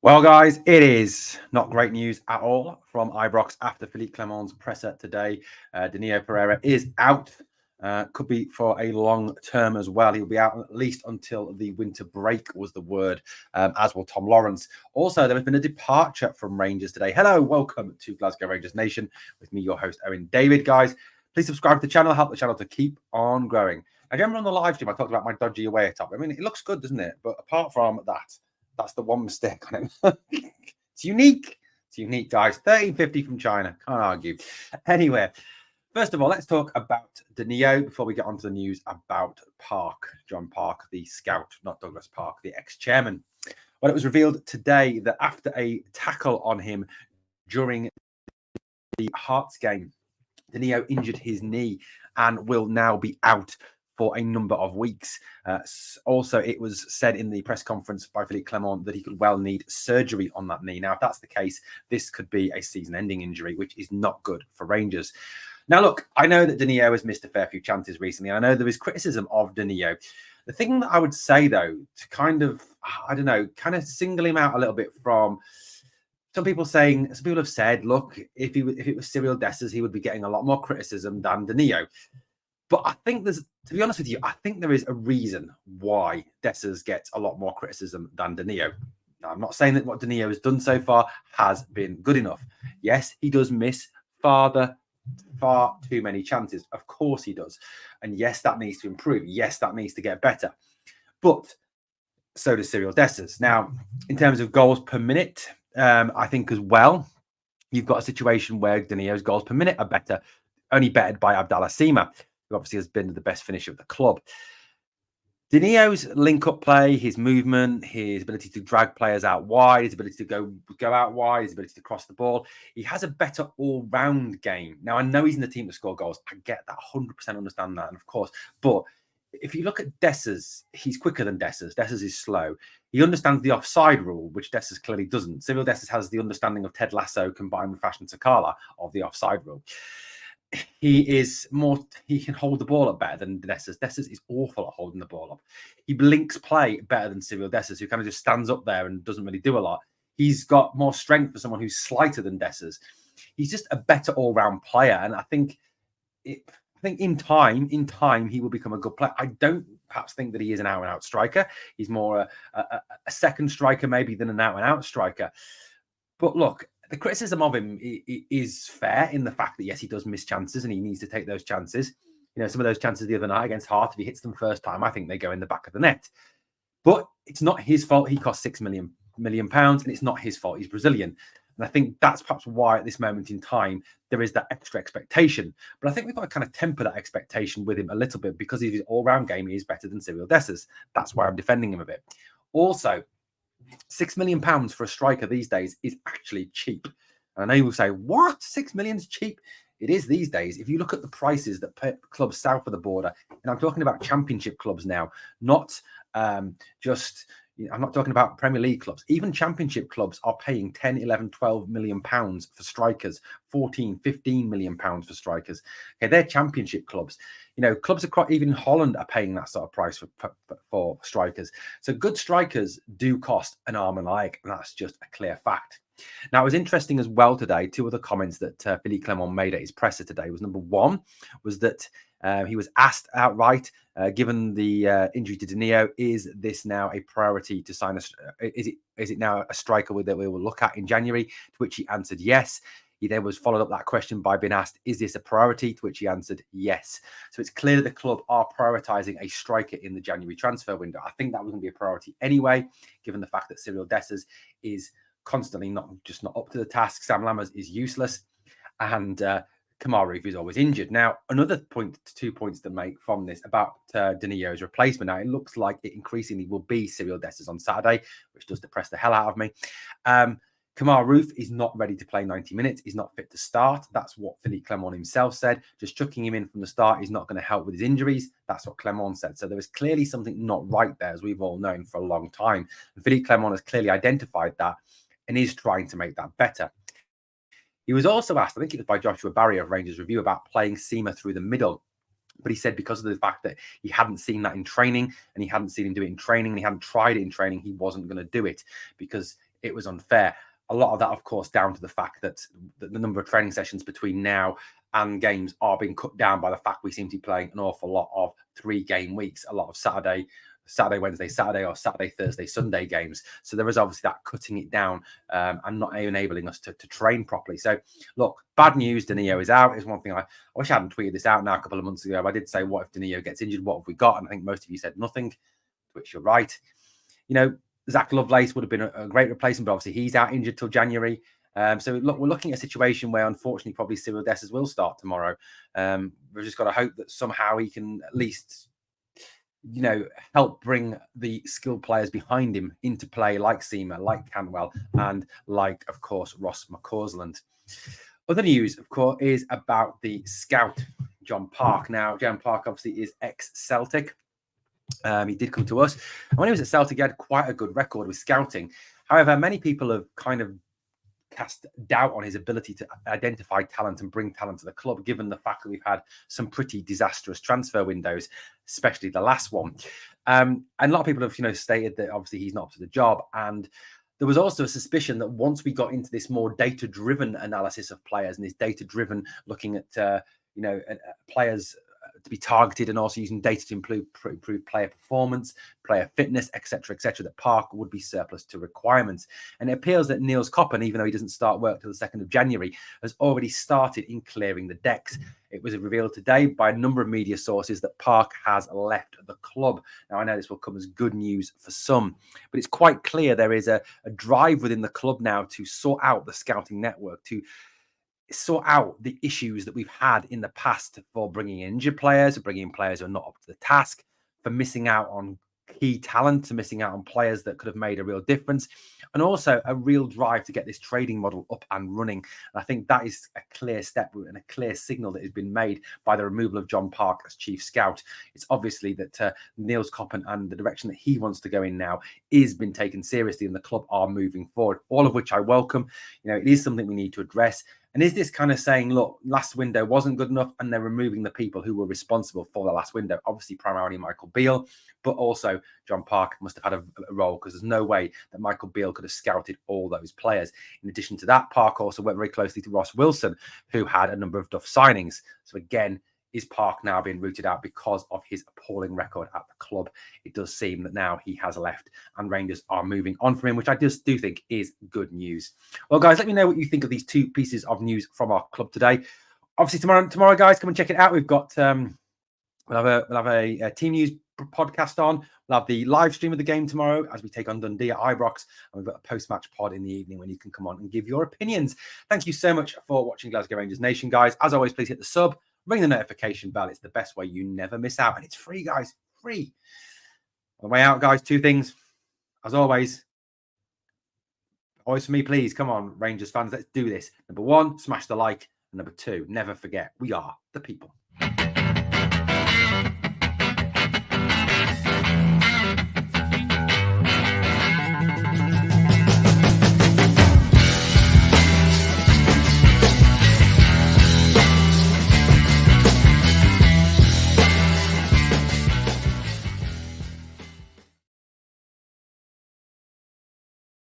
Well, guys, it is not great news at all from Ibrox after Philippe Clement's presser today. Danilo Pereira is out. Could be for a long term as well. He'll be out at least until the winter break was the word, as will Tom Lawrence. Also, there has been a departure from Rangers today. Hello, welcome to Glasgow Rangers Nation with me, your host, Owen David. Guys, please subscribe to the channel, help the channel to keep on growing. I remember on the live stream, I talked about my dodgy away atop. I mean, it looks good, doesn't it? But apart from that, that's the one mistake on it. It's unique. It's unique, guys. 1350 from China. Can't argue. Anyway, first of all, let's talk about Danilo before we get on to the news about Park, John Park, the scout, not Douglas Park, the ex-chairman. Well, it was revealed today that after a tackle on him during the Hearts game, Danilo injured his knee and will now be out for a number of weeks. Also, it was said in the press conference by Philippe Clement that he could well need surgery on that knee. Now, if that's the case, this could be a season-ending injury, which is not good for Rangers. Now, look, I know that Danilo has missed a fair few chances recently. I know there is criticism of Danilo. The thing that I would say, though, to kind of single him out a little bit from some people have said, look, if it was Cyril Dessers, he would be getting a lot more criticism than Danilo. But I think to be honest with you, I think there is a reason why Dessers gets a lot more criticism than Danilo. Now, I'm not saying that what Danilo has done so far has been good enough. Yes, he does miss far too many chances. Of course he does. And yes, that needs to improve. Yes, that needs to get better. But so does Cyril Dessers. Now, in terms of goals per minute, I think as well, you've got a situation where Danilo's goals per minute are better, only bettered by Abdallah Sima, who obviously has been the best finisher of the club. Danilo's link-up play, his movement, his ability to drag players out wide, his ability to go out wide, his ability to cross the ball, he has a better all-round game. Now, I know he's in the team to score goals. I get that, 100% understand that, and of course, but if you look at Dessers, he's quicker than Dessers. Dessers is slow. He understands the offside rule, which Dessers clearly doesn't. Cyril Dessers has the understanding of Ted Lasso combined with Fashion Sakala of the offside rule. He can hold the ball up better than Dessers. Dessers is awful at holding the ball up. He links play better than Cyril Dessers, who kind of just stands up there and doesn't really do a lot. He's got more strength for someone who's slighter than Dessers. He's just a better all-round player, and I think in time he will become a good player. I don't perhaps think that he is an out-and-out striker. He's more a second striker maybe than an out-and-out striker. But look, the criticism of him is fair in the fact that, yes, he does miss chances and he needs to take those chances. You know, some of those chances the other night against Hearts, if he hits them first time, I think they go in the back of the net. But it's not his fault. He cost £6 million, and it's not his fault. He's Brazilian. And I think that's perhaps why at this moment in time, there is that extra expectation. But I think we've got to kind of temper that expectation with him a little bit because his all-round game is better than Cyril Dessers. That's why I'm defending him a bit. Also, £6 million for a striker these days is actually cheap. And I know you will say, what? £6 million is cheap? It is these days. If you look at the prices that clubs south of the border, and I'm talking about championship clubs now, not I'm not talking about Premier League clubs. Even championship clubs are paying 10, 11, 12 million pounds for strikers, 14, 15 million pounds for strikers. Okay, they're championship clubs. You know, clubs across even Holland are paying that sort of price for strikers. So good strikers do cost an arm and a leg, and that's just a clear fact. Now, it was interesting as well today, two other comments that Philippe Clement made at his presser today was, number one, was that he was asked outright, given the injury to Danilo, is this now a priority to sign is it now a striker that we will look at in January? To which he answered yes. He then was followed up that question by being asked, is this a priority? To which he answered yes. So it's clear that the club are prioritising a striker in the January transfer window. I think that was going to be a priority anyway, given the fact that Cyril Dessers is constantly not up to the task. Sam Lammers is useless, and Kamaru is always injured. Now, another point, 2 points to make from this about Danilo's replacement. Now, it looks like it increasingly will be Cyril Dessers on Saturday, which does depress the hell out of me. Kamaru is not ready to play 90 minutes. He's not fit to start. That's what Philippe Clement himself said. Just chucking him in from the start is not going to help with his injuries. That's what Clement said. So there is clearly something not right there, as we've all known for a long time. And Philippe Clement has clearly identified that and is trying to make that better. He was also asked, I think it was by Joshua Barry of Rangers Review, about playing Sima through the middle. But he said because of the fact that he hadn't seen that in training and he hadn't seen him do it in training and he hadn't tried it in training, he wasn't going to do it because it was unfair. A lot of that, of course, down to the fact that the number of training sessions between now and games are being cut down by the fact we seem to be playing an awful lot of 3-game weeks, a lot of Saturday, Wednesday, Saturday, or Saturday, Thursday, Sunday games. So there is obviously that cutting it down and not enabling us to train properly. So look, bad news, Danilo is out. Is one thing I wish I hadn't tweeted this out now a couple of months ago. I did say, what if Danilo gets injured? What have we got? And I think most of you said nothing, to which you're right. You know, Zach Lovelace would have been a great replacement, but obviously he's out injured till January. So look, we're looking at a situation where unfortunately probably Cyril Dessers will start tomorrow. We've just got to hope that somehow he can at least, help bring the skilled players behind him into play, like Seamer, like Cantwell, and like, of course, Ross McCausland. Other news, of course, is about the scout, John Park. Now, John Park obviously is ex-Celtic. He did come to us. And when he was at Celtic, he had quite a good record with scouting. However, many people have kind of cast doubt on his ability to identify talent and bring talent to the club, given the fact that we've had some pretty disastrous transfer windows, especially the last one. And a lot of people have, stated that obviously he's not up to the job. And there was also a suspicion that once we got into this more data-driven analysis of players and this data-driven looking at, players to be targeted and also using data to improve player performance, player fitness, etc., that Park would be surplus to requirements. And it appears that Niels Koppen, even though he doesn't start work till the 2nd of January, has already started in clearing the decks. It was revealed today by a number of media sources that Park has left the club. Now, I know this will come as good news for some, but it's quite clear there is a drive within the club now to sort out the scouting network, to sort out the issues that we've had in the past for bringing in injured players, for bringing in players who are not up to the task, for missing out on key talent, to missing out on players that could have made a real difference, and also a real drive to get this trading model up and running. And I think that is a clear step and a clear signal that has been made by the removal of John Park as chief scout. It's obviously that Niels Koppen and the direction that he wants to go in now is been taken seriously, and the club are moving forward, all of which I welcome. It is something we need to address. And is this kind of saying, look, last window wasn't good enough and they're removing the people who were responsible for the last window? Obviously, primarily Michael Beale, but also John Park must have had a role, because there's no way that Michael Beale could have scouted all those players. In addition to that, Park also worked very closely to Ross Wilson, who had a number of Duff signings. So again, is Park now being rooted out because of his appalling record at the club? It does seem that now he has left and Rangers are moving on from him, which I just do think is good news. Well, guys, let me know what you think of these two pieces of news from our club today. Obviously, tomorrow, guys, come and check it out. We've got we'll have a team news podcast on. We'll have the live stream of the game tomorrow as we take on Dundee at Ibrox, and we've got a post-match pod in the evening when you can come on and give your opinions. Thank you so much for watching Glasgow Rangers Nation, guys. As always, please hit the sub, ring the notification bell. It's the best way. You never miss out, and it's free, guys. Free. On the way out, guys, two things. As always for me, please, come on, Rangers fans, let's do this. Number one, smash the like. And number two, never forget, we are the people.